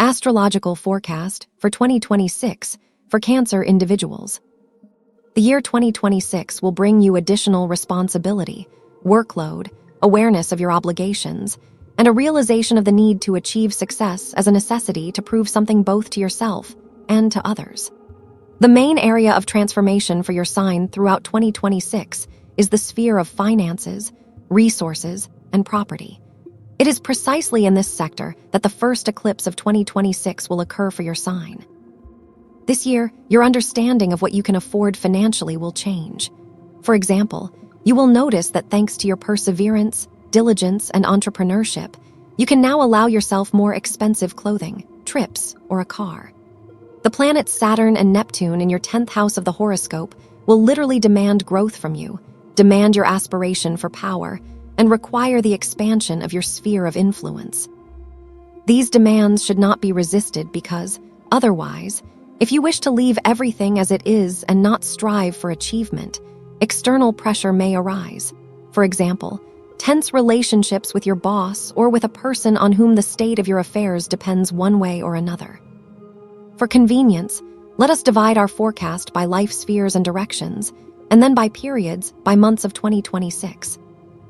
Astrological forecast for 2026 for Cancer individuals. The year 2026 will bring you additional responsibility, workload, awareness of your obligations, and a realization of the need to achieve success as a necessity to prove something both to yourself and to others. The main area of transformation for your sign throughout 2026 is the sphere of finances, resources, and property. It is precisely in this sector that the first eclipse of 2026 will occur for your sign. This year, your understanding of what you can afford financially will change. For example, you will notice that thanks to your perseverance, diligence, and entrepreneurship, you can now allow yourself more expensive clothing, trips, or a car. The planets Saturn and Neptune in your 10th house of the horoscope will literally demand growth from you, demand your aspiration for power, and require the expansion of your sphere of influence. These demands should not be resisted because, otherwise, if you wish to leave everything as it is and not strive for achievement, external pressure may arise. For example, tense relationships with your boss or with a person on whom the state of your affairs depends one way or another. For convenience, let us divide our forecast by life spheres and directions, and then by periods by months of 2026.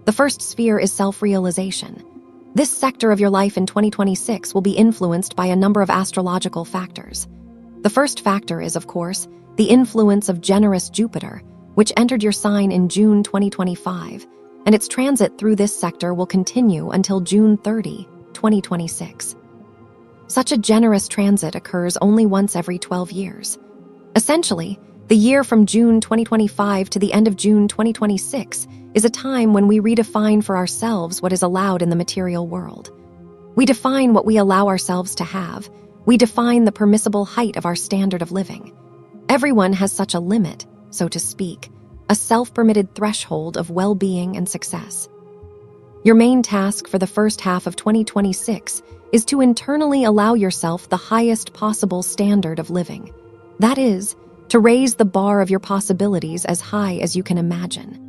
The first sphere is self-realization. This sector of your life in 2026 will be influenced by a number of astrological factors. The first factor is, of course, the influence of generous Jupiter, which entered your sign in June 2025, and its transit through this sector will continue until June 30, 2026. Such a generous transit occurs only once every 12 years. Essentially, the year from June 2025 to the end of June 2026 is a time when we redefine for ourselves what is allowed in the material world. We define what we allow ourselves to have. We define the permissible height of our standard of living. Everyone has such a limit, so to speak, a self-permitted threshold of well-being and success. Your main task for the first half of 2026 is to internally allow yourself the highest possible standard of living. That is, to raise the bar of your possibilities as high as you can imagine.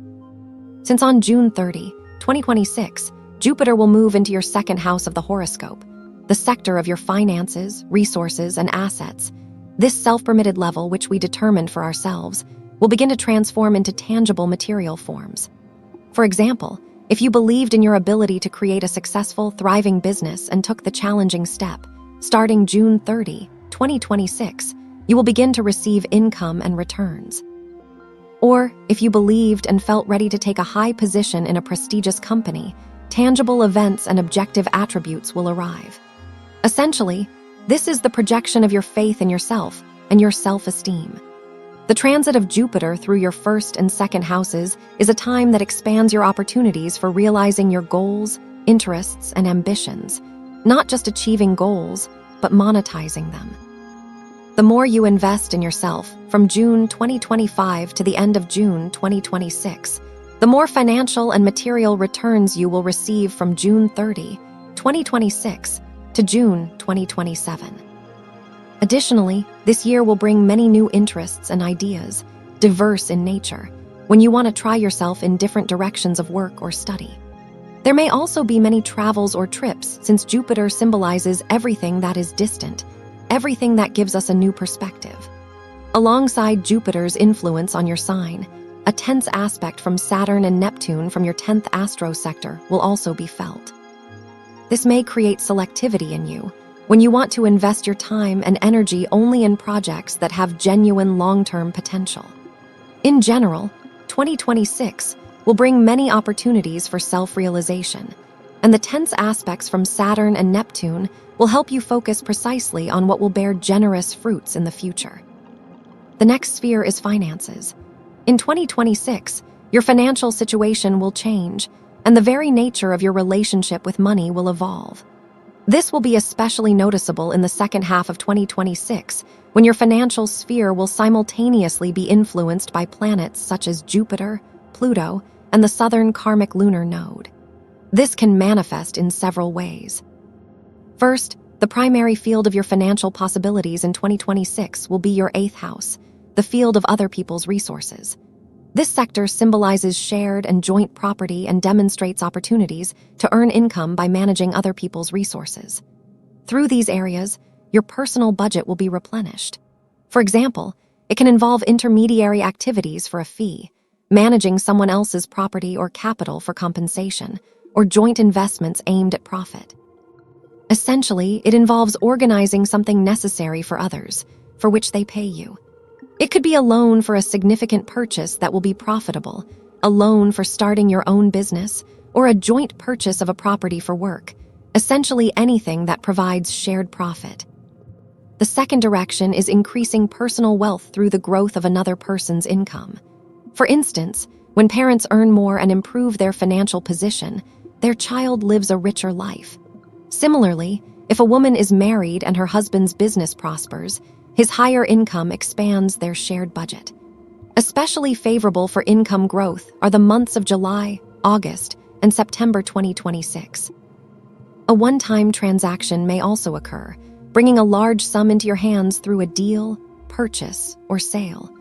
Since on June 30, 2026, Jupiter will move into your second house of the horoscope, the sector of your finances, resources, and assets. This self-permitted level, which we determined for ourselves, will begin to transform into tangible material forms. For example, if you believed in your ability to create a successful, thriving business and took the challenging step, starting June 30, 2026, you will begin to receive income and returns. Or, if you believed and felt ready to take a high position in a prestigious company, tangible events and objective attributes will arrive. Essentially, this is the projection of your faith in yourself and your self-esteem. The transit of Jupiter through your first and second houses is a time that expands your opportunities for realizing your goals, interests, and ambitions, not just achieving goals, but monetizing them. The more you invest in yourself from June 2025 to the end of June 2026, the more financial and material returns you will receive from June 30, 2026 to June 2027. Additionally, this year will bring many new interests and ideas, diverse in nature, when you want to try yourself in different directions of work or study. There may also be many travels or trips, since Jupiter symbolizes everything that is distant, everything that gives us a new perspective. Alongside Jupiter's influence on your sign, a tense aspect from Saturn and Neptune from your 10th astro sector will also be felt. This may create selectivity in you, when you want to invest your time and energy only in projects that have genuine long-term potential. In general, 2026 will bring many opportunities for self-realization, and the tense aspects from Saturn and Neptune will help you focus precisely on what will bear generous fruits in the future. The next sphere is finances. In 2026, your financial situation will change, and the very nature of your relationship with money will evolve. This will be especially noticeable in the second half of 2026, when your financial sphere will simultaneously be influenced by planets such as Jupiter, Pluto, and the southern karmic lunar node. This can manifest in several ways. First, the primary field of your financial possibilities in 2026 will be your 8th house, the field of other people's resources. This sector symbolizes shared and joint property and demonstrates opportunities to earn income by managing other people's resources. Through these areas, your personal budget will be replenished. For example, it can involve intermediary activities for a fee, managing someone else's property or capital for compensation, or joint investments aimed at profit. Essentially, it involves organizing something necessary for others, for which they pay you. It could be a loan for a significant purchase that will be profitable, a loan for starting your own business, or a joint purchase of a property for work, essentially anything that provides shared profit. The second direction is increasing personal wealth through the growth of another person's income. For instance, when parents earn more and improve their financial position, their child lives a richer life. Similarly, if a woman is married and her husband's business prospers, his higher income expands their shared budget. Especially favorable for income growth are the months of July, August, and September 2026. A one-time transaction may also occur, bringing a large sum into your hands through a deal, purchase, or sale.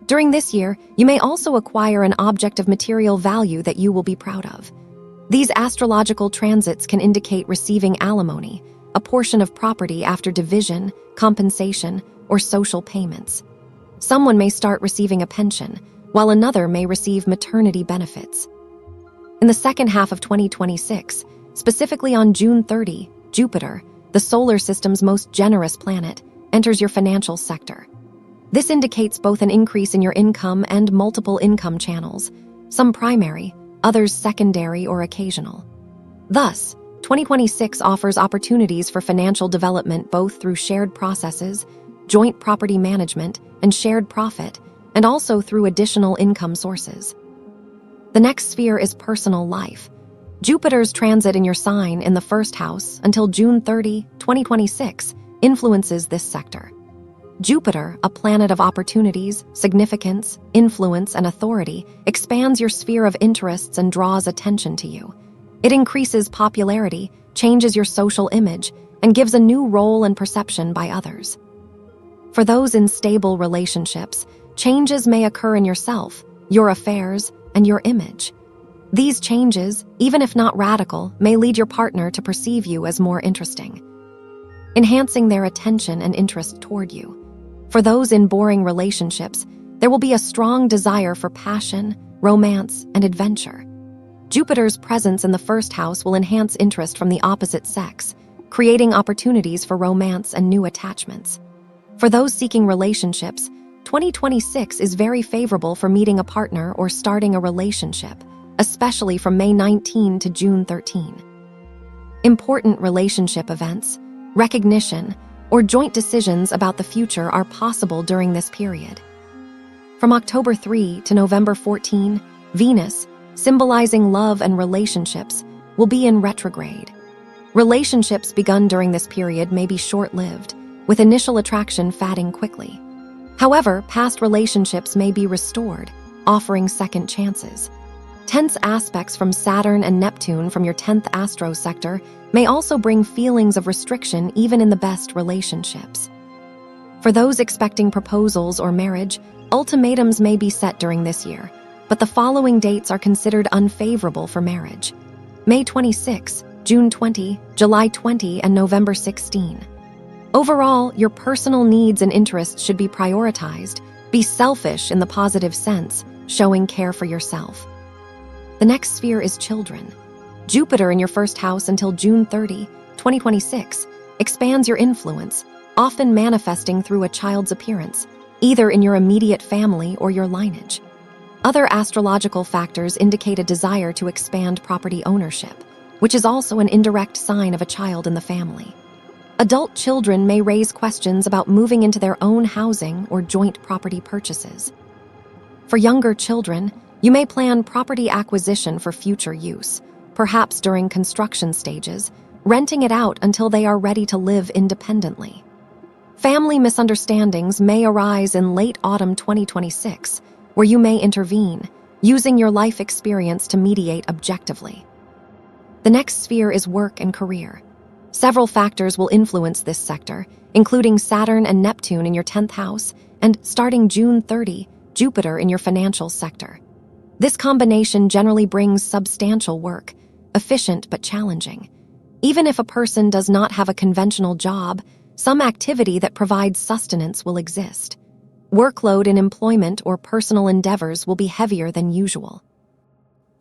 During this year, you may also acquire an object of material value that you will be proud of. These astrological transits can indicate receiving alimony, a portion of property after division, compensation, or social payments. Someone may start receiving a pension, while another may receive maternity benefits. In the second half of 2026, specifically on June 30, Jupiter, the solar system's most generous planet, enters your financial sector. This indicates both an increase in your income and multiple income channels, some primary, others secondary or occasional. Thus, 2026 offers opportunities for financial development both through shared processes, joint property management, and shared profit, and also through additional income sources. The next sphere is personal life. Jupiter's transit in your sign in the first house until June 30, 2026, influences this sector. Jupiter, a planet of opportunities, significance, influence, and authority, expands your sphere of interests and draws attention to you. It increases popularity, changes your social image, and gives a new role and perception by others. For those in stable relationships, changes may occur in yourself, your affairs, and your image. These changes, even if not radical, may lead your partner to perceive you as more interesting, enhancing their attention and interest toward you. For those in boring relationships, there will be a strong desire for passion, romance, and adventure. Jupiter's presence in the first house will enhance interest from the opposite sex, creating opportunities for romance and new attachments. For those seeking relationships, 2026 is very favorable for meeting a partner or starting a relationship, especially from May 19 to June 13. Important relationship events, recognition, or joint decisions about the future are possible during this period. From October 3 to November 14, Venus, symbolizing love and relationships, will be in retrograde. Relationships begun during this period may be short-lived, with initial attraction fading quickly. However, past relationships may be restored, offering second chances. Tense aspects from Saturn and Neptune from your 10th astro sector may also bring feelings of restriction even in the best relationships. For those expecting proposals or marriage, ultimatums may be set during this year, but the following dates are considered unfavorable for marriage: May 26, June 20, July 20, and November 16. Overall, your personal needs and interests should be prioritized. Be selfish in the positive sense, showing care for yourself. The next sphere is children. Jupiter in your first house until June 30, 2026, expands your influence, often manifesting through a child's appearance, either in your immediate family or your lineage. Other astrological factors indicate a desire to expand property ownership, which is also an indirect sign of a child in the family. Adult children may raise questions about moving into their own housing or joint property purchases. For younger children, you may plan property acquisition for future use, perhaps during construction stages, renting it out until they are ready to live independently. Family misunderstandings may arise in late autumn 2026, where you may intervene, using your life experience to mediate objectively. The next sphere is work and career. Several factors will influence this sector, including Saturn and Neptune in your 10th house, and starting June 30, Jupiter in your financial sector. This combination generally brings substantial work, efficient but challenging. Even if a person does not have a conventional job, some activity that provides sustenance will exist. Workload in employment or personal endeavors will be heavier than usual.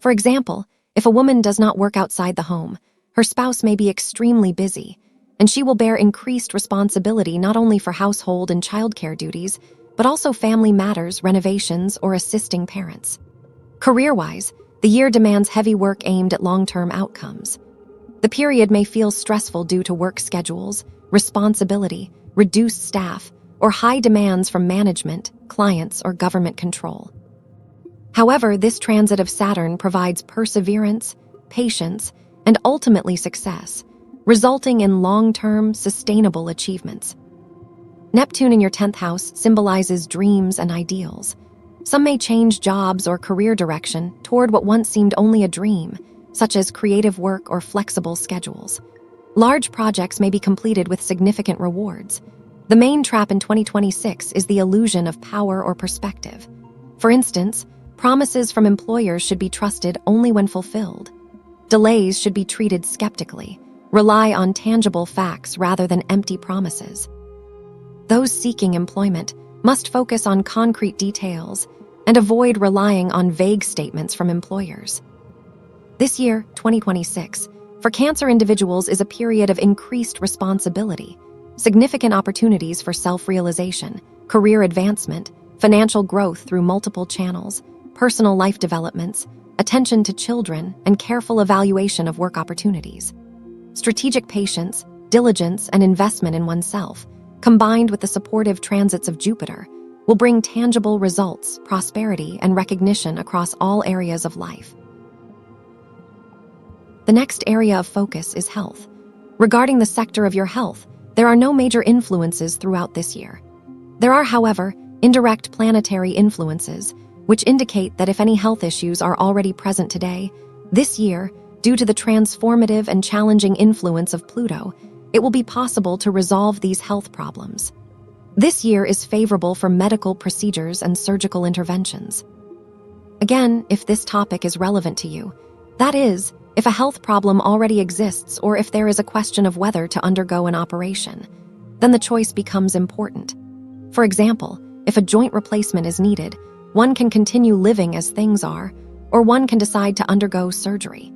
For example, if a woman does not work outside the home, her spouse may be extremely busy, and she will bear increased responsibility not only for household and childcare duties, but also family matters, renovations, or assisting parents. Career-wise, the year demands heavy work aimed at long-term outcomes. The period may feel stressful due to work schedules, responsibility, reduced staff, or high demands from management, clients, or government control. However, this transit of Saturn provides perseverance, patience, and ultimately success, resulting in long-term, sustainable achievements. Neptune in your 10th house symbolizes dreams and ideals. Some may change jobs or career direction toward what once seemed only a dream, such as creative work or flexible schedules. Large projects may be completed with significant rewards. The main trap in 2026 is the illusion of power or perspective. For instance, promises from employers should be trusted only when fulfilled. Delays should be treated skeptically. Rely on tangible facts rather than empty promises. Those seeking employment must focus on concrete details and avoid relying on vague statements from employers. This year, 2026, for Cancer individuals is a period of increased responsibility, significant opportunities for self-realization, career advancement, financial growth through multiple channels, personal life developments, attention to children, and careful evaluation of work opportunities. Strategic patience, diligence, and investment in oneself, combined with the supportive transits of Jupiter, will bring tangible results, prosperity, and recognition across all areas of life. The next area of focus is health. Regarding the sector of your health, there are no major influences throughout this year. There are, however, indirect planetary influences, which indicate that if any health issues are already present today, this year, due to the transformative and challenging influence of Pluto, it will be possible to resolve these health problems. This year is favorable for medical procedures and surgical interventions. Again, if this topic is relevant to you, that is, if a health problem already exists or if there is a question of whether to undergo an operation, then the choice becomes important. For example, if a joint replacement is needed, one can continue living as things are, or one can decide to undergo surgery.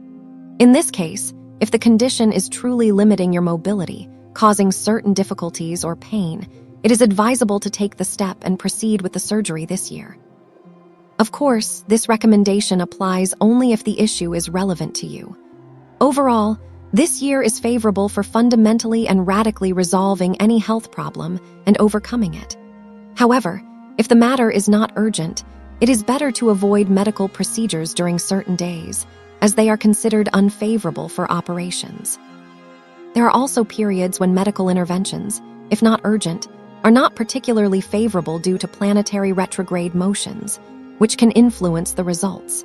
In this case, if the condition is truly limiting your mobility, causing certain difficulties or pain, it is advisable to take the step and proceed with the surgery this year. Of course, this recommendation applies only if the issue is relevant to you. Overall, this year is favorable for fundamentally and radically resolving any health problem and overcoming it. However, if the matter is not urgent, it is better to avoid medical procedures during certain days, as they are considered unfavorable for operations. There are also periods when medical interventions, if not urgent, are not particularly favorable due to planetary retrograde motions, which can influence the results.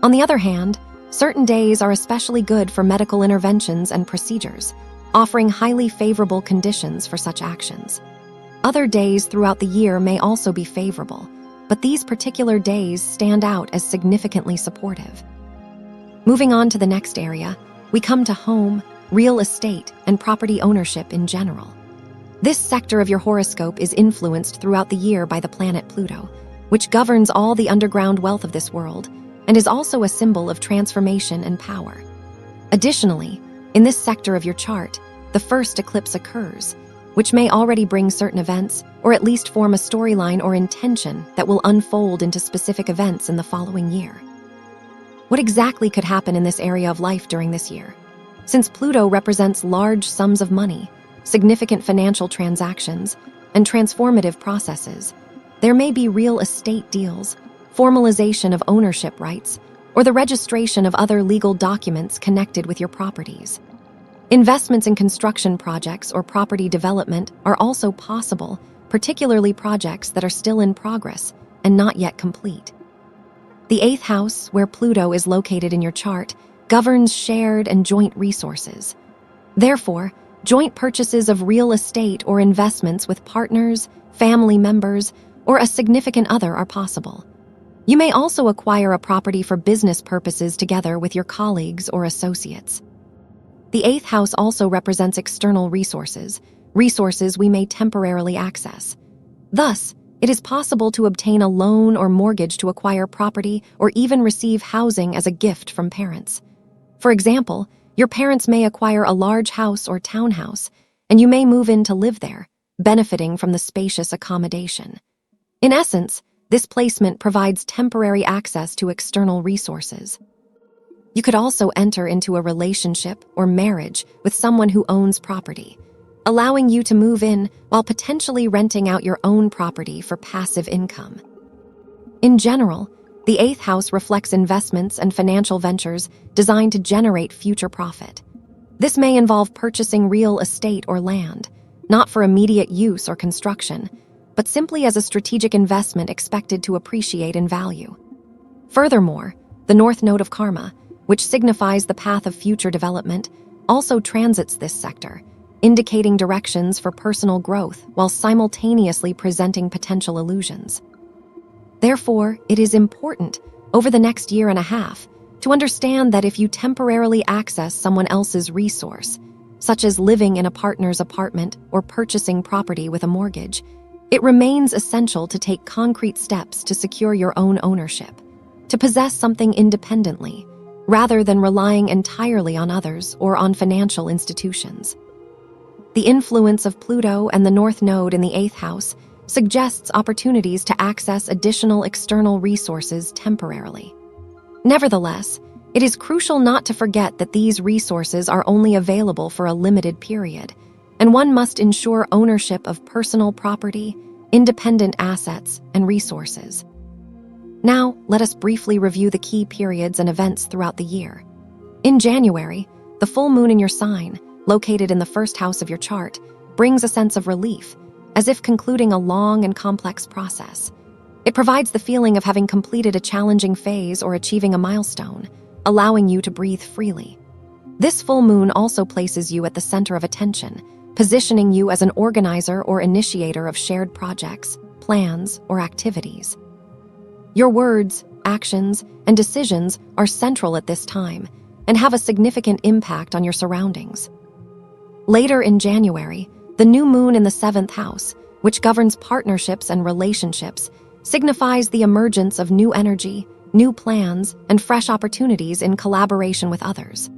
On the other hand, certain days are especially good for medical interventions and procedures, offering highly favorable conditions for such actions. Other days throughout the year may also be favorable, but these particular days stand out as significantly supportive. Moving on to the next area, we come to home, real estate, and property ownership in general. This sector of your horoscope is influenced throughout the year by the planet Pluto, which governs all the underground wealth of this world and is also a symbol of transformation and power. Additionally, in this sector of your chart, the first eclipse occurs, which may already bring certain events or at least form a storyline or intention that will unfold into specific events in the following year. What exactly could happen in this area of life during this year? Since Pluto represents large sums of money, significant financial transactions, and transformative processes, there may be real estate deals, formalization of ownership rights, or the registration of other legal documents connected with your properties. Investments in construction projects or property development are also possible, particularly projects that are still in progress and not yet complete. The 8th house, where Pluto is located in your chart, governs shared and joint resources. Therefore, joint purchases of real estate or investments with partners, family members, or a significant other are possible. You may also acquire a property for business purposes together with your colleagues or associates. The 8th house also represents external resources, resources we may temporarily access. Thus, it is possible to obtain a loan or mortgage to acquire property or even receive housing as a gift from parents. For example, your parents may acquire a large house or townhouse, and you may move in to live there, benefiting from the spacious accommodation. In essence, this placement provides temporary access to external resources. You could also enter into a relationship or marriage with someone who owns property, allowing you to move in while potentially renting out your own property for passive income. In general, the 8th house reflects investments and financial ventures designed to generate future profit. This may involve purchasing real estate or land, not for immediate use or construction, but simply as a strategic investment expected to appreciate in value. Furthermore, the North Node of Karma, which signifies the path of future development, also transits this sector, indicating directions for personal growth while simultaneously presenting potential illusions. Therefore, it is important, over the next year and a half, to understand that if you temporarily access someone else's resource, such as living in a partner's apartment or purchasing property with a mortgage, it remains essential to take concrete steps to secure your own ownership, to possess something independently, rather than relying entirely on others or on financial institutions. The influence of Pluto and the North Node in the 8th house suggests opportunities to access additional external resources temporarily. Nevertheless, it is crucial not to forget that these resources are only available for a limited period, and one must ensure ownership of personal property, independent assets, and resources. Now, let us briefly review the key periods and events throughout the year. In January, the full moon in your sign, located in the 1st house of your chart, brings a sense of relief, as if concluding a long and complex process. It provides the feeling of having completed a challenging phase or achieving a milestone, allowing you to breathe freely. This full moon also places you at the center of attention, positioning you as an organizer or initiator of shared projects, plans, or activities. Your words, actions, and decisions are central at this time and have a significant impact on your surroundings. Later in January, the new moon in the 7th house, which governs partnerships and relationships, signifies the emergence of new energy, new plans, and fresh opportunities in collaboration with others.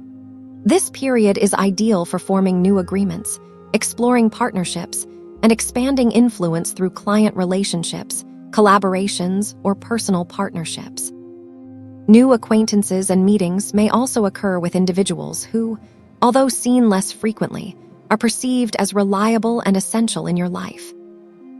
This period is ideal for forming new agreements, exploring partnerships, and expanding influence through client relationships, collaborations, or personal partnerships. New acquaintances and meetings may also occur with individuals who, although seen less frequently, are perceived as reliable and essential in your life.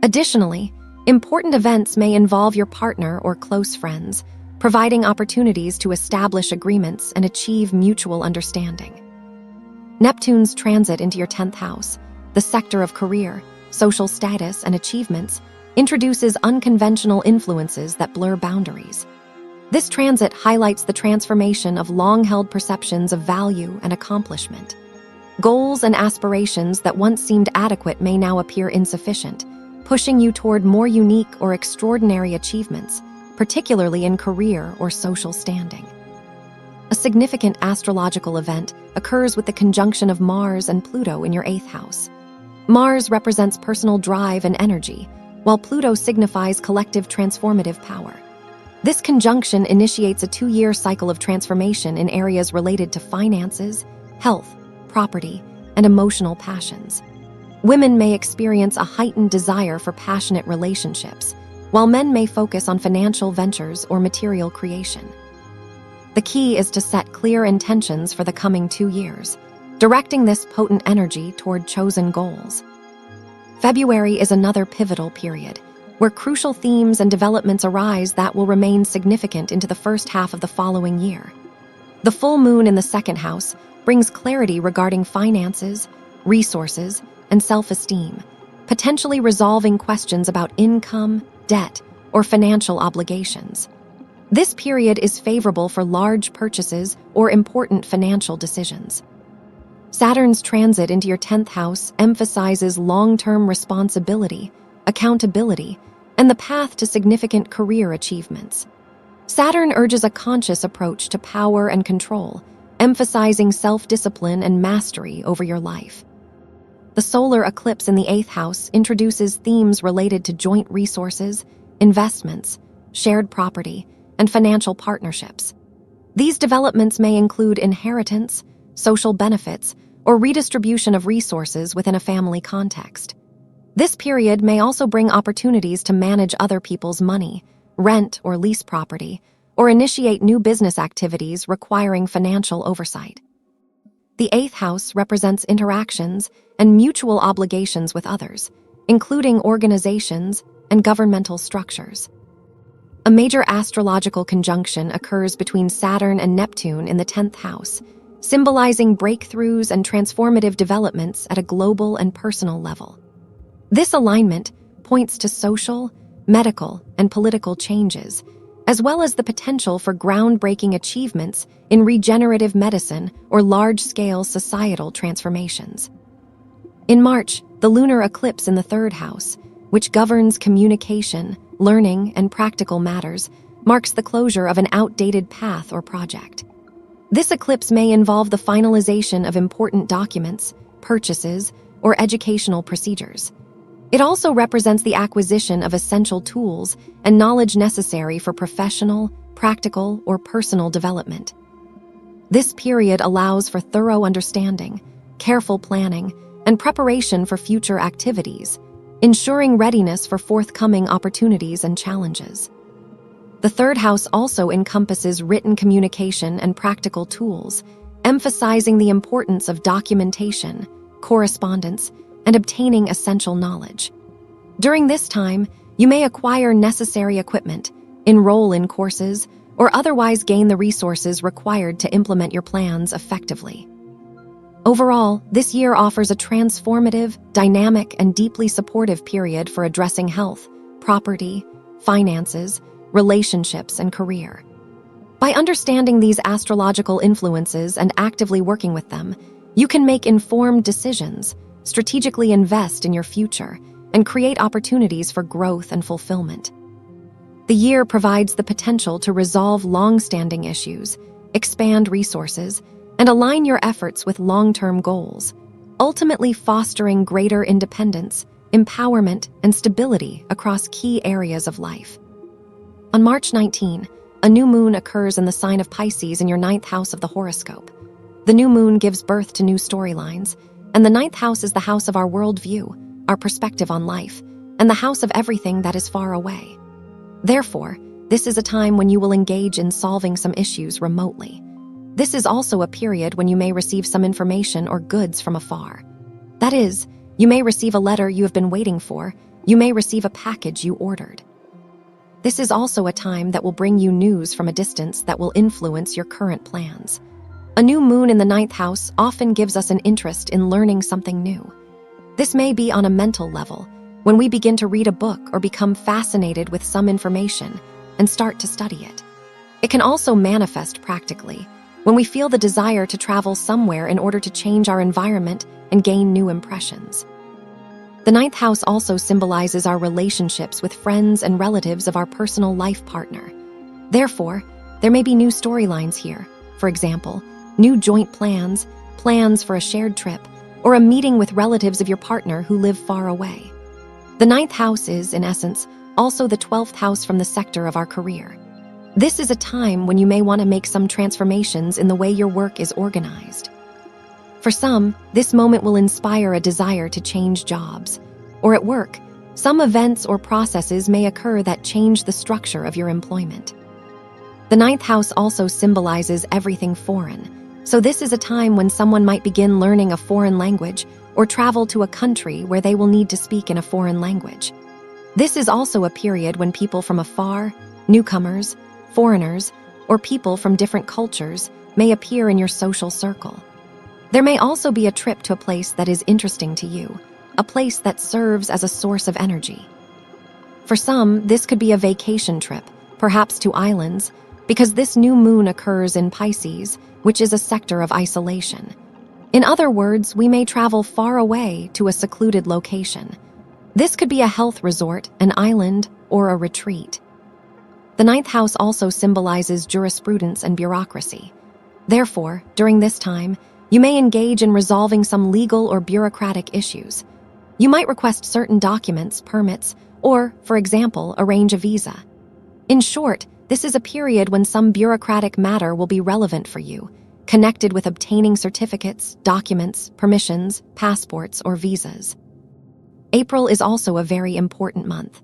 Additionally, important events may involve your partner or close friends, providing opportunities to establish agreements and achieve mutual understanding. Neptune's transit into your 10th house, the sector of career, social status, and achievements, introduces unconventional influences that blur boundaries. This transit highlights the transformation of long-held perceptions of value and accomplishment. Goals and aspirations that once seemed adequate may now appear insufficient, pushing you toward more unique or extraordinary achievements, particularly in career or social standing. A significant astrological event occurs with the conjunction of Mars and Pluto in your 8th house. Mars represents personal drive and energy, while Pluto signifies collective transformative power. This conjunction initiates a 2-year cycle of transformation in areas related to finances, health, property, and emotional passions. Women may experience a heightened desire for passionate relationships, while men may focus on financial ventures or material creation. The key is to set clear intentions for the coming 2 years, directing this potent energy toward chosen goals. February is another pivotal period, where crucial themes and developments arise that will remain significant into the first half of the following year. The full moon in the 2nd house brings clarity regarding finances, resources, and self-esteem, potentially resolving questions about income, debt, or financial obligations. This period is favorable for large purchases or important financial decisions. Saturn's transit into your 10th house emphasizes long-term responsibility, accountability, and the path to significant career achievements. Saturn urges a conscious approach to power and control, emphasizing self-discipline and mastery over your life. The solar eclipse in the 8th house introduces themes related to joint resources, investments, shared property, and financial partnerships. These developments may include inheritance, social benefits, or redistribution of resources within a family context. This period may also bring opportunities to manage other people's money, rent or lease property, or initiate new business activities requiring financial oversight. The 8th house represents interactions and mutual obligations with others, including organizations and governmental structures. A major astrological conjunction occurs between Saturn and Neptune in the 10th house, symbolizing breakthroughs and transformative developments at a global and personal level. This alignment points to social, medical, and political changes, as well as the potential for groundbreaking achievements in regenerative medicine or large-scale societal transformations. In March, the lunar eclipse in the 3rd house, which governs communication, learning, and practical matters, marks the closure of an outdated path or project. This eclipse may involve the finalization of important documents, purchases, or educational procedures. It also represents the acquisition of essential tools and knowledge necessary for professional, practical, or personal development. This period allows for thorough understanding, careful planning, and preparation for future activities, ensuring readiness for forthcoming opportunities and challenges. The 3rd house also encompasses written communication and practical tools, emphasizing the importance of documentation, correspondence, and obtaining essential knowledge. During this time, you may acquire necessary equipment, enroll in courses, or otherwise gain the resources required to implement your plans effectively. Overall, this year offers a transformative, dynamic, and deeply supportive period for addressing health, property, finances, relationships, and career. By understanding these astrological influences and actively working with them, you can make informed decisions, strategically invest in your future, and create opportunities for growth and fulfillment. The year provides the potential to resolve long-standing issues, expand resources, and align your efforts with long-term goals, ultimately fostering greater independence, empowerment, and stability across key areas of life. On March 19, a new moon occurs in the sign of Pisces in your 9th house of the horoscope. The new moon gives birth to new storylines, and the 9th house is the house of our worldview, our perspective on life, and the house of everything that is far away. Therefore, this is a time when you will engage in solving some issues remotely. This is also a period when you may receive some information or goods from afar. That is, you may receive a letter you have been waiting for, you may receive a package you ordered. This is also a time that will bring you news from a distance that will influence your current plans. A new moon in the 9th house often gives us an interest in learning something new. This may be on a mental level, when we begin to read a book or become fascinated with some information and start to study it. It can also manifest practically, when we feel the desire to travel somewhere in order to change our environment and gain new impressions. The 9th house also symbolizes our relationships with friends and relatives of our personal life partner. Therefore, there may be new storylines here, for example, new joint plans, plans for a shared trip, or a meeting with relatives of your partner who live far away. The 9th house is, in essence, also the 12th house from the sector of our career. This is a time when you may want to make some transformations in the way your work is organized. For some, this moment will inspire a desire to change jobs. Or at work, some events or processes may occur that change the structure of your employment. The 9th house also symbolizes everything foreign, so this is a time when someone might begin learning a foreign language or travel to a country where they will need to speak in a foreign language. This is also a period when people from afar, newcomers, foreigners, or people from different cultures may appear in your social circle. There may also be a trip to a place that is interesting to you, a place that serves as a source of energy. For some, this could be a vacation trip, perhaps to islands, because this new moon occurs in Pisces, which is a sector of isolation. In other words, we may travel far away to a secluded location. This could be a health resort, an island, or a retreat. The 9th house also symbolizes jurisprudence and bureaucracy. Therefore, during this time, You may engage in resolving some legal or bureaucratic issues. You might request certain documents, permits, or, for example, arrange a visa. In short, this is a period when some bureaucratic matter will be relevant for you, connected with obtaining certificates, documents, permissions, passports, or visas. April is also a very important month.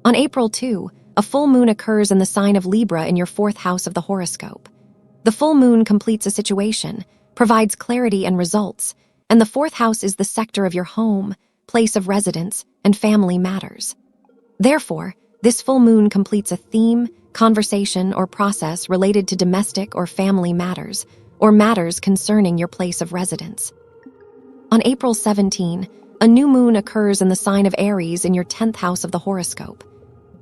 On April 2, a full moon occurs in the sign of Libra in your 4th house of the horoscope. The full moon completes a situation, provides clarity and results, and the 4th house is the sector of your home, place of residence, and family matters. Therefore, this full moon completes a theme, conversation, or process related to domestic or family matters, or matters concerning your place of residence. On April 17, a new moon occurs in the sign of Aries in your 10th house of the horoscope.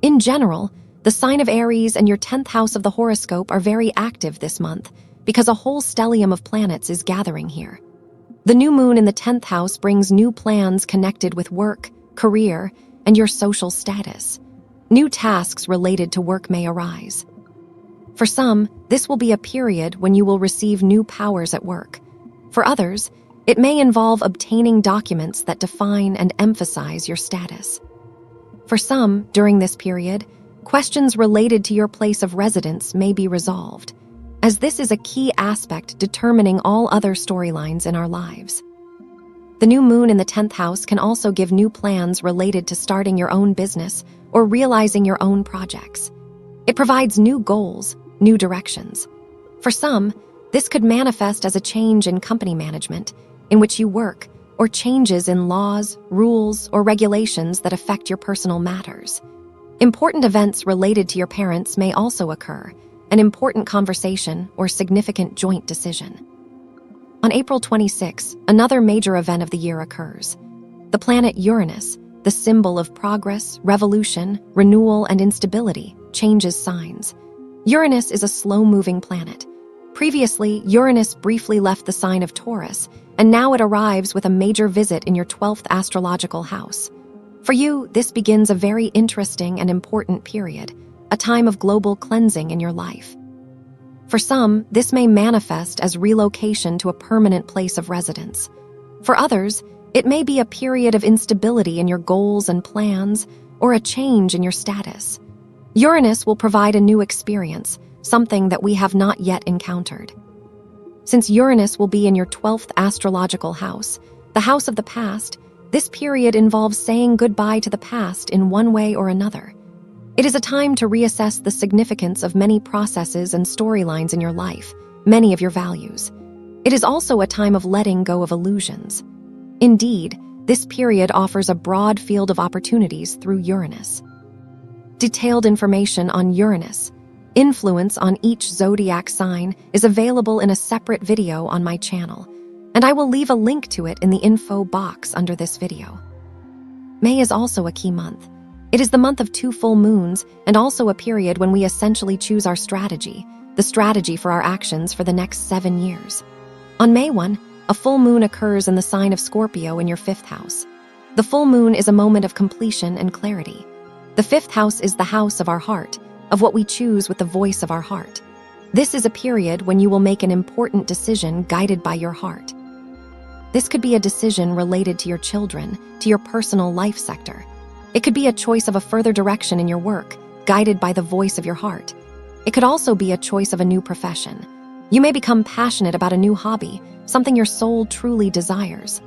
In general, the sign of Aries and your 10th house of the horoscope are very active this month because a whole stellium of planets is gathering here. The new moon in the 10th house brings new plans connected with work, career, and your social status. New tasks related to work may arise. For some, this will be a period when you will receive new powers at work. For others, it may involve obtaining documents that define and emphasize your status. For some, during this period, questions related to your place of residence may be resolved, as this is a key aspect determining all other storylines in our lives. The new moon in the 10th house can also give new plans related to starting your own business or realizing your own projects. It provides new goals, new directions. For some, this could manifest as a change in company management, in which you work, or changes in laws, rules, or regulations that affect your personal matters. Important events related to your parents may also occur, an important conversation or significant joint decision. On April 26, another major event of the year occurs. The planet Uranus, the symbol of progress, revolution, renewal, and instability, changes signs. Uranus is a slow-moving planet. Previously, Uranus briefly left the sign of Taurus, and now it arrives with a major visit in your 12th astrological house. For you, this begins a very interesting and important period, a time of global cleansing in your life. For some, this may manifest as relocation to a permanent place of residence. For others, it may be a period of instability in your goals and plans, or a change in your status. Uranus will provide a new experience, something that we have not yet encountered. Since Uranus will be in your 12th astrological house, the house of the past, this period involves saying goodbye to the past in one way or another. It is a time to reassess the significance of many processes and storylines in your life, many of your values. It is also a time of letting go of illusions. Indeed, this period offers a broad field of opportunities through Uranus. Detailed information on Uranus, influence on each zodiac sign, is available in a separate video on my channel, and I will leave a link to it in the info box under this video. May is also a key month. It is the month of 2 full moons and also a period when we essentially choose our strategy, the strategy for our actions for the next 7 years. On May 1, a full moon occurs in the sign of Scorpio in your 5th house. The full moon is a moment of completion and clarity. The 5th house is the house of our heart, of what we choose with the voice of our heart. This is a period when you will make an important decision guided by your heart. This could be a decision related to your children, to your personal life sector. It could be a choice of a further direction in your work, guided by the voice of your heart. It could also be a choice of a new profession. You may become passionate about a new hobby, something your soul truly desires.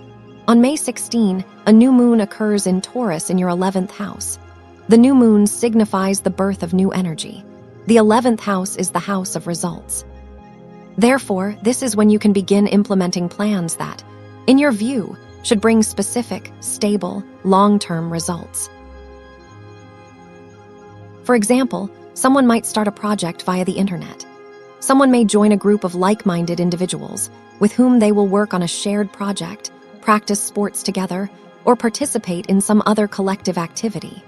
On May 16, a new moon occurs in Taurus in your 11th house. The new moon signifies the birth of new energy. The 11th house is the house of results. Therefore, this is when you can begin implementing plans that, in your view, should bring specific, stable, long-term results. For example, someone might start a project via the internet. Someone may join a group of like-minded individuals with whom they will work on a shared project, practice sports together, or participate in some other collective activity.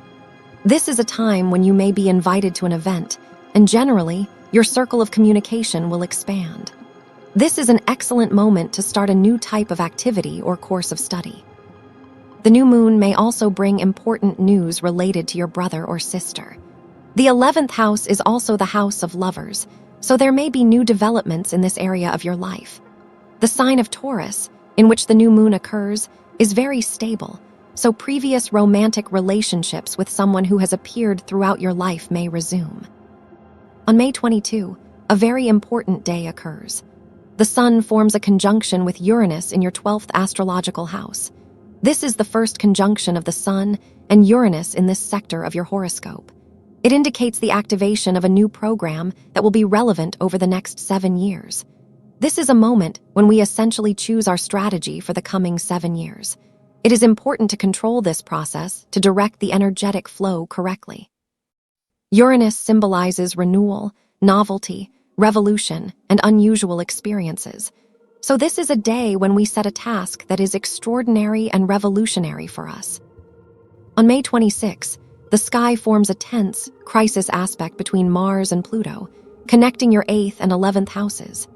This is a time when you may be invited to an event, and generally, your circle of communication will expand. This is an excellent moment to start a new type of activity or course of study. The new moon may also bring important news related to your brother or sister. The 11th house is also the house of lovers, so there may be new developments in this area of your life. The sign of Taurus, in which the new moon occurs, is very stable, so previous romantic relationships with someone who has appeared throughout your life may resume. On May 22, a very important day occurs. The Sun forms a conjunction with Uranus in your 12th astrological house. This is the first conjunction of the Sun and Uranus in this sector of your horoscope. It indicates the activation of a new program that will be relevant over the next 7 years. This is a moment when we essentially choose our strategy for the coming 7 years. It is important to control this process to direct the energetic flow correctly. Uranus symbolizes renewal, novelty, revolution, and unusual experiences. So this is a day when we set a task that is extraordinary and revolutionary for us. On May 26, the sky forms a tense, crisis aspect between Mars and Pluto, connecting your 8th and 11th houses.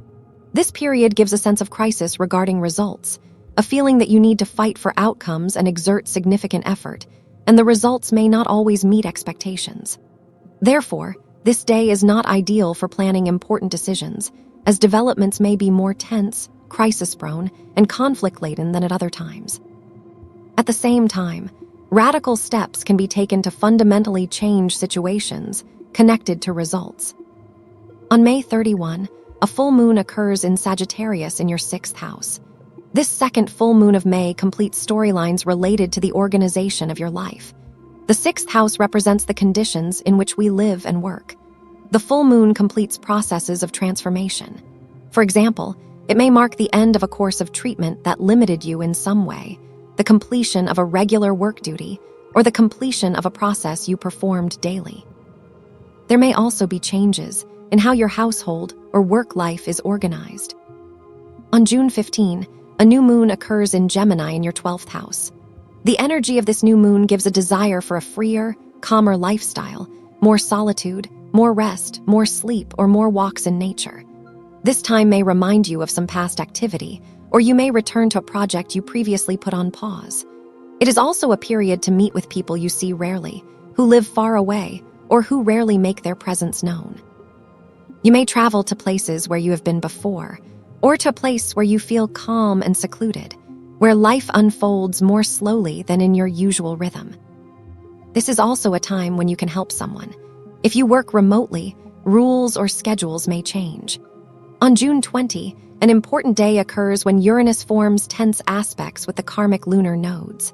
This period gives a sense of crisis regarding results, a feeling that you need to fight for outcomes and exert significant effort, and the results may not always meet expectations. Therefore, this day is not ideal for planning important decisions, as developments may be more tense, crisis-prone, and conflict-laden than at other times. At the same time, radical steps can be taken to fundamentally change situations connected to results. On May 31, a full moon occurs in Sagittarius in your 6th house. This second full moon of May completes storylines related to the organization of your life. The 6th house represents the conditions in which we live and work. The full moon completes processes of transformation. For example, it may mark the end of a course of treatment that limited you in some way, the completion of a regular work duty, or the completion of a process you performed daily. There may also be changes in how your household or work life is organized. On June 15, a new moon occurs in Gemini in your 12th house. The energy of this new moon gives a desire for a freer, calmer lifestyle, more solitude, more rest, more sleep, or more walks in nature. This time may remind you of some past activity, or you may return to a project you previously put on pause. It is also a period to meet with people you see rarely, who live far away, or who rarely make their presence known. You may travel to places where you have been before, or to a place where you feel calm and secluded, where life unfolds more slowly than in your usual rhythm. This is also a time when you can help someone. If you work remotely, rules or schedules may change. On June 20, an important day occurs when Uranus forms tense aspects with the karmic lunar nodes.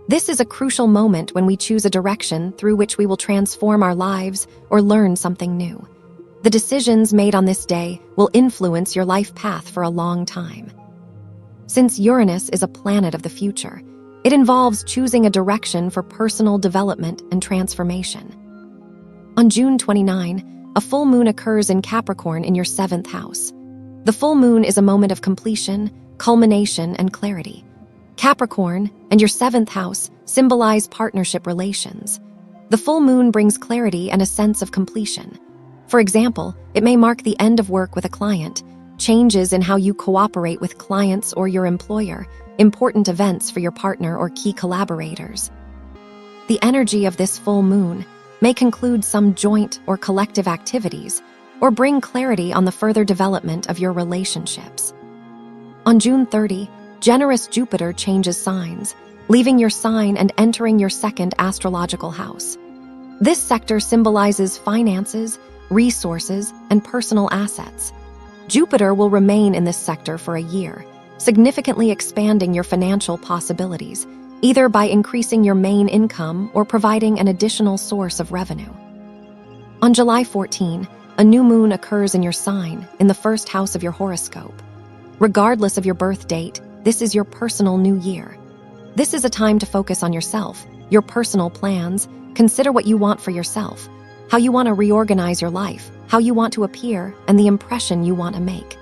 This is a crucial moment when we choose a direction through which we will transform our lives or learn something new. The decisions made on this day will influence your life path for a long time. Since Uranus is a planet of the future, it involves choosing a direction for personal development and transformation. On June 29, a full moon occurs in Capricorn in your 7th house. The full moon is a moment of completion, culmination, and clarity. Capricorn and your 7th house symbolize partnership relations. The full moon brings clarity and a sense of completion. For example, it may mark the end of work with a client, changes in how you cooperate with clients or your employer, important events for your partner or key collaborators. The energy of this full moon may conclude some joint or collective activities, or bring clarity on the further development of your relationships. On June 30, generous Jupiter changes signs, leaving your sign and entering your 2nd astrological house. This sector symbolizes finances, resources, and personal assets. Jupiter will remain in this sector for a year, significantly expanding your financial possibilities, either by increasing your main income or providing an additional source of revenue. On July 14, a new moon occurs in your sign in the 1st house of your horoscope. Regardless of your birth date, this is your personal new year. This is a time to focus on yourself, your personal plans, consider what you want for yourself, how you want to reorganize your life, how you want to appear, and the impression you want to make.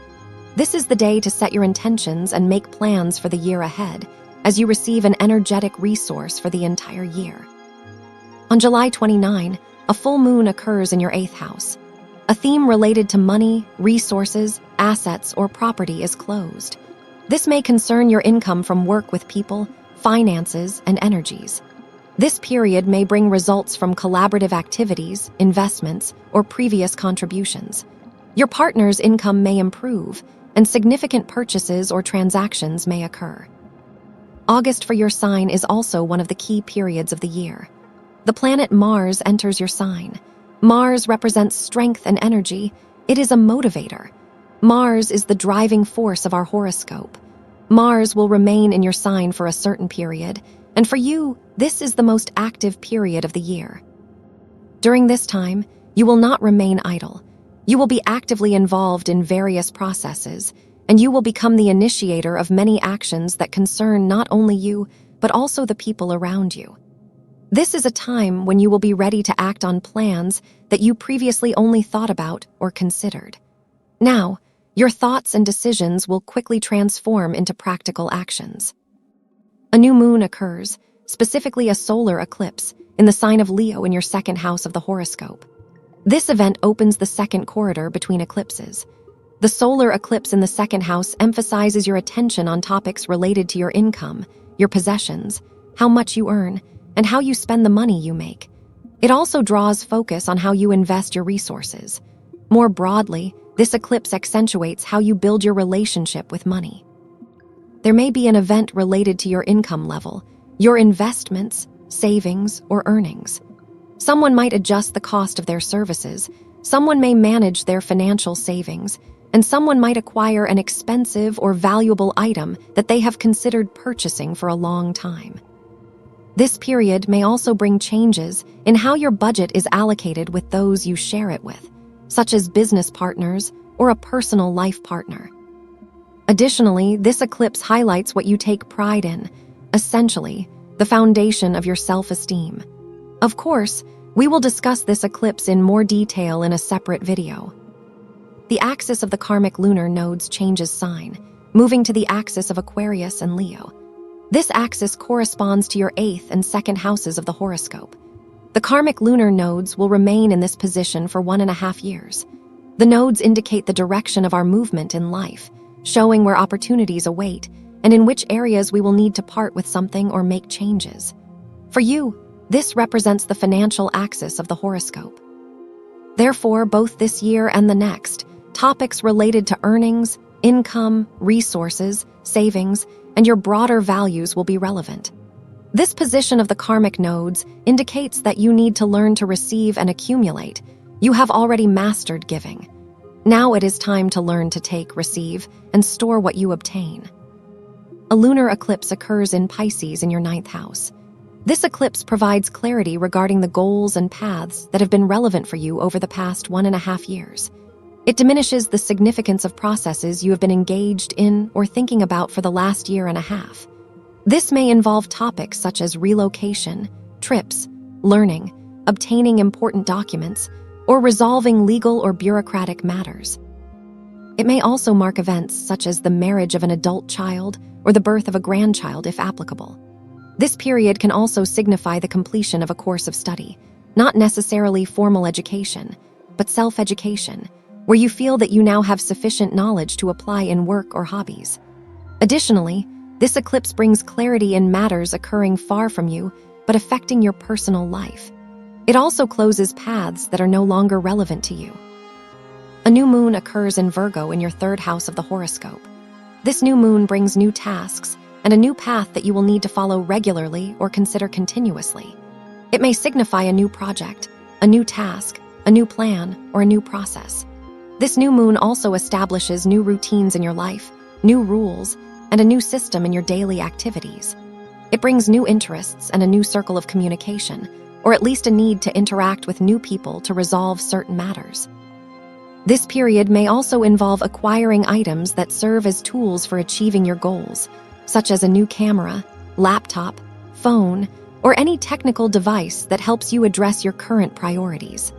This is the day to set your intentions and make plans for the year ahead, as you receive an energetic resource for the entire year. On July 29, a full moon occurs in your 8th house. A theme related to money, resources, assets, or property is closed. This may concern your income from work with people, finances, and energies. This period may bring results from collaborative activities, investments, or previous contributions. Your partner's income may improve, and significant purchases or transactions may occur. August for your sign is also one of the key periods of the year. The planet Mars enters your sign. Mars represents strength and energy. It is a motivator. Mars is the driving force of our horoscope. Mars will remain in your sign for a certain period, and for you, this is the most active period of the year. During this time, you will not remain idle. You will be actively involved in various processes, and you will become the initiator of many actions that concern not only you, but also the people around you. This is a time when you will be ready to act on plans that you previously only thought about or considered. Now, your thoughts and decisions will quickly transform into practical actions. A new moon occurs, specifically a solar eclipse, in the sign of Leo in your second house of the horoscope. This event opens the second corridor between eclipses. The solar eclipse in the second house emphasizes your attention on topics related to your income, your possessions, how much you earn, and how you spend the money you make. It also draws focus on how you invest your resources. More broadly, this eclipse accentuates how you build your relationship with money. There may be an event related to your income level, your investments, savings, or earnings. Someone might adjust the cost of their services, someone may manage their financial savings, and someone might acquire an expensive or valuable item that they have considered purchasing for a long time. This period may also bring changes in how your budget is allocated with those you share it with, such as business partners or a personal life partner. Additionally, this eclipse highlights what you take pride in, essentially, the foundation of your self-esteem. Of course, we will discuss this eclipse in more detail in a separate video. The axis of the karmic lunar nodes changes sign, moving to the axis of Aquarius and Leo. This axis corresponds to your 8th and 2nd houses of the horoscope. The karmic lunar nodes will remain in this position for 1.5 years. The nodes indicate the direction of our movement in life, showing where opportunities await and in which areas we will need to part with something or make changes. For you, this represents the financial axis of the horoscope. Therefore, both this year and the next, topics related to earnings, income, resources, savings, and your broader values will be relevant. This position of the karmic nodes indicates that you need to learn to receive and accumulate. You have already mastered giving. Now it is time to learn to take, receive, and store what you obtain. A lunar eclipse occurs in Pisces in your 9th house. This eclipse provides clarity regarding the goals and paths that have been relevant for you over the past 1.5 years. It diminishes the significance of processes you have been engaged in or thinking about for the last 1.5 years. This may involve topics such as relocation, trips, learning, obtaining important documents, or resolving legal or bureaucratic matters. It may also mark events such as the marriage of an adult child or the birth of a grandchild if applicable. This period can also signify the completion of a course of study, not necessarily formal education, but self-education, where you feel that you now have sufficient knowledge to apply in work or hobbies. Additionally, this eclipse brings clarity in matters occurring far from you but affecting your personal life. It also closes paths that are no longer relevant to you. A new moon occurs in Virgo in your 3rd house of the horoscope. This new moon brings new tasks and a new path that you will need to follow regularly or consider continuously. It may signify a new project, a new task, a new plan, or a new process. This new moon also establishes new routines in your life, new rules, and a new system in your daily activities. It brings new interests and a new circle of communication, or at least a need to interact with new people to resolve certain matters. This period may also involve acquiring items that serve as tools for achieving your goals, such as a new camera, laptop, phone, or any technical device that helps you address your current priorities.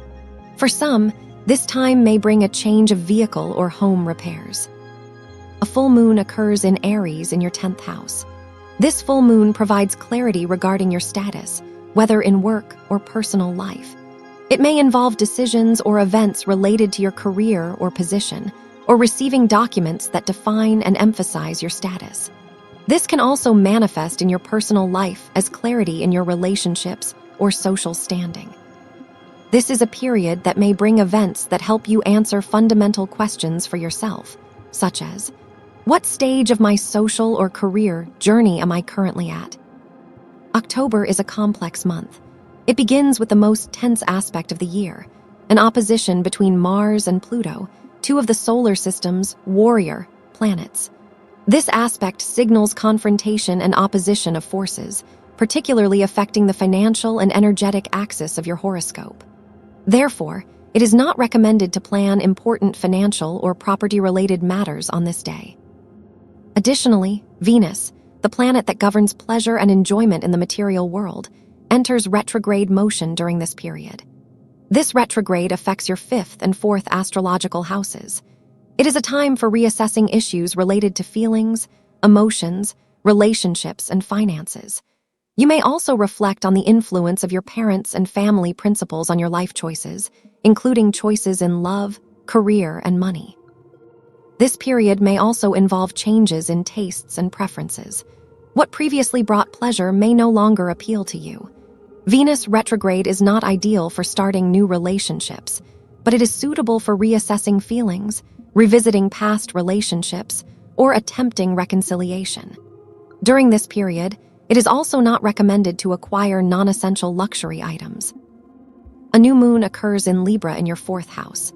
For some, this time may bring a change of vehicle or home repairs. A full moon occurs in Aries in your 10th house. This full moon provides clarity regarding your status, whether in work or personal life. It may involve decisions or events related to your career or position, or receiving documents that define and emphasize your status. This can also manifest in your personal life as clarity in your relationships or social standing. This is a period that may bring events that help you answer fundamental questions for yourself. such as, what stage of my social or career journey am I currently at? October is a complex month. It begins with the most tense aspect of the year, an opposition between Mars and Pluto, two of the solar system's warrior planets. This aspect signals confrontation and opposition of forces, particularly affecting the financial and energetic axis of your horoscope. Therefore, it is not recommended to plan important financial or property-related matters on this day. Additionally, Venus, the planet that governs pleasure and enjoyment in the material world, enters retrograde motion during this period. This retrograde affects your 5th and 4th astrological houses. It is a time for reassessing issues related to feelings, emotions, relationships, and finances. You may also reflect on the influence of your parents' and family principles on your life choices, including choices in love, career, and money. This period may also involve changes in tastes and preferences. What previously brought pleasure may no longer appeal to you. Venus retrograde is not ideal for starting new relationships, but it is suitable for reassessing feelings, revisiting past relationships, or attempting reconciliation. During this period, it is also not recommended to acquire non-essential luxury items. A new moon occurs in Libra in your 4th house.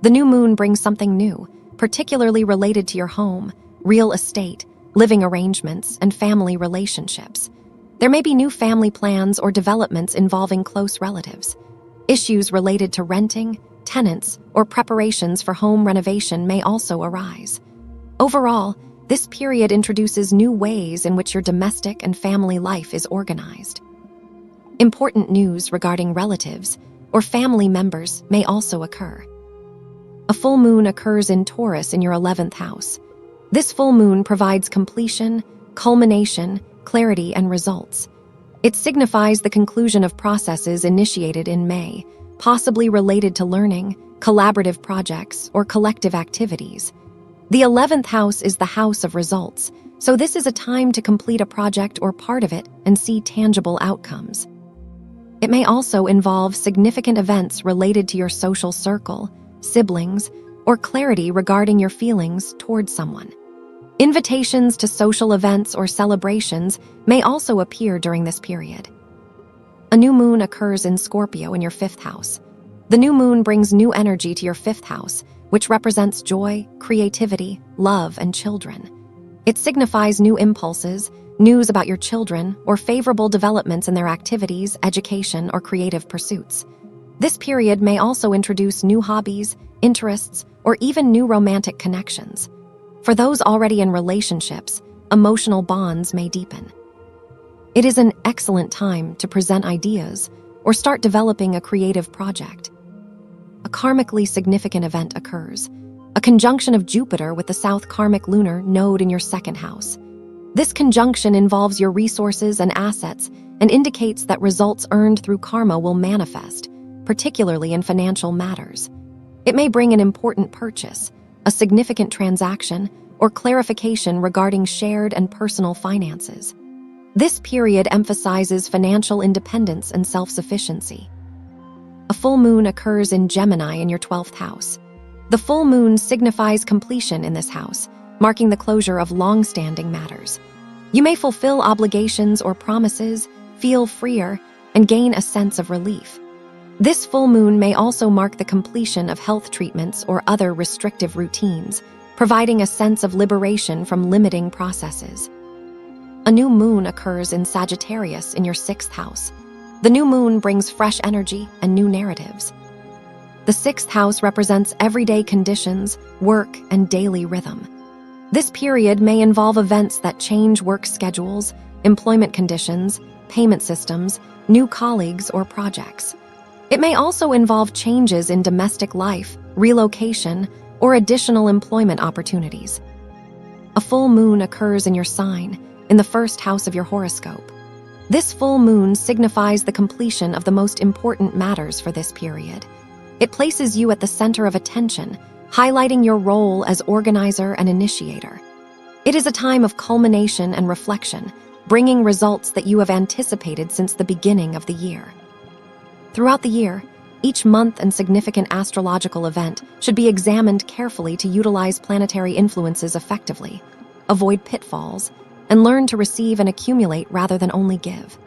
The new moon brings something new, particularly related to your home, real estate, living arrangements, and family relationships. There may be new family plans or developments involving close relatives. Issues related to renting, tenants, or preparations for home renovation may also arise. Overall, this period introduces new ways in which your domestic and family life is organized. Important news regarding relatives or family members may also occur. A full moon occurs in Taurus in your 11th house. This full moon provides completion, culmination, clarity, and results. It signifies the conclusion of processes initiated in May, possibly related to learning, collaborative projects, or collective activities. The 11th house is the house of results, so this is a time to complete a project or part of it and see tangible outcomes. It may also involve significant events related to your social circle, siblings, or clarity regarding your feelings towards someone. Invitations to social events or celebrations may also appear during this period. A new moon occurs in Scorpio in your 5th house. The new moon brings new energy to your 5th house, which represents joy, creativity, love, and children. It signifies new impulses, news about your children, or favorable developments in their activities, education, or creative pursuits. This period may also introduce new hobbies, interests, or even new romantic connections. For those already in relationships, emotional bonds may deepen. It is an excellent time to present ideas or start developing a creative project. A karmically significant event occurs, a conjunction of Jupiter with the South Karmic lunar node in your 2nd house. This conjunction involves your resources and assets and indicates that results earned through karma will manifest, particularly in financial matters. It may bring an important purchase, a significant transaction, or clarification regarding shared and personal finances. This period emphasizes financial independence and self-sufficiency. A full moon occurs in Gemini in your 12th house. The full moon signifies completion in this house, marking the closure of long-standing matters. You may fulfill obligations or promises, feel freer, and gain a sense of relief. This full moon may also mark the completion of health treatments or other restrictive routines, providing a sense of liberation from limiting processes. A new moon occurs in Sagittarius in your 6th house. The new moon brings fresh energy and new narratives. The 6th house represents everyday conditions, work, and daily rhythm. This period may involve events that change work schedules, employment conditions, payment systems, new colleagues, or projects. It may also involve changes in domestic life, relocation, or additional employment opportunities. A full moon occurs in your sign, in the 1st house of your horoscope. This full moon signifies the completion of the most important matters for this period. It places you at the center of attention, highlighting your role as organizer and initiator. It is a time of culmination and reflection, bringing results that you have anticipated since the beginning of the year. Throughout the year, Each month and significant astrological event should be examined carefully to utilize planetary influences effectively, avoid pitfalls, and learn to receive and accumulate rather than only give.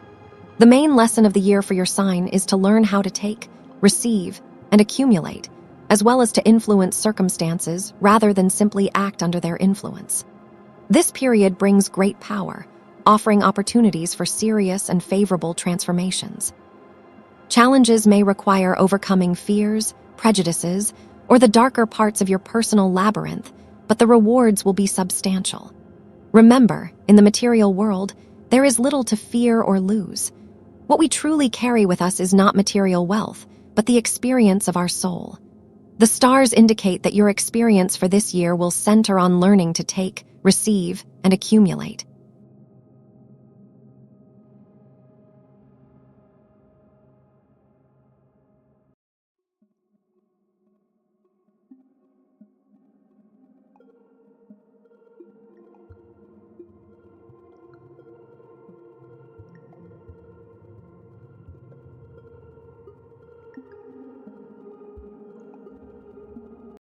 The main lesson of the year for your sign is to learn how to take, receive, and accumulate, as well as to influence circumstances rather than simply act under their influence. This period brings great power, offering opportunities for serious and favorable transformations. Challenges may require overcoming fears, prejudices, or the darker parts of your personal labyrinth, but the rewards will be substantial. Remember, in the material world, there is little to fear or lose. What we truly carry with us is not material wealth, but the experience of our soul. The stars indicate that your experience for this year will center on learning to take, receive, and accumulate.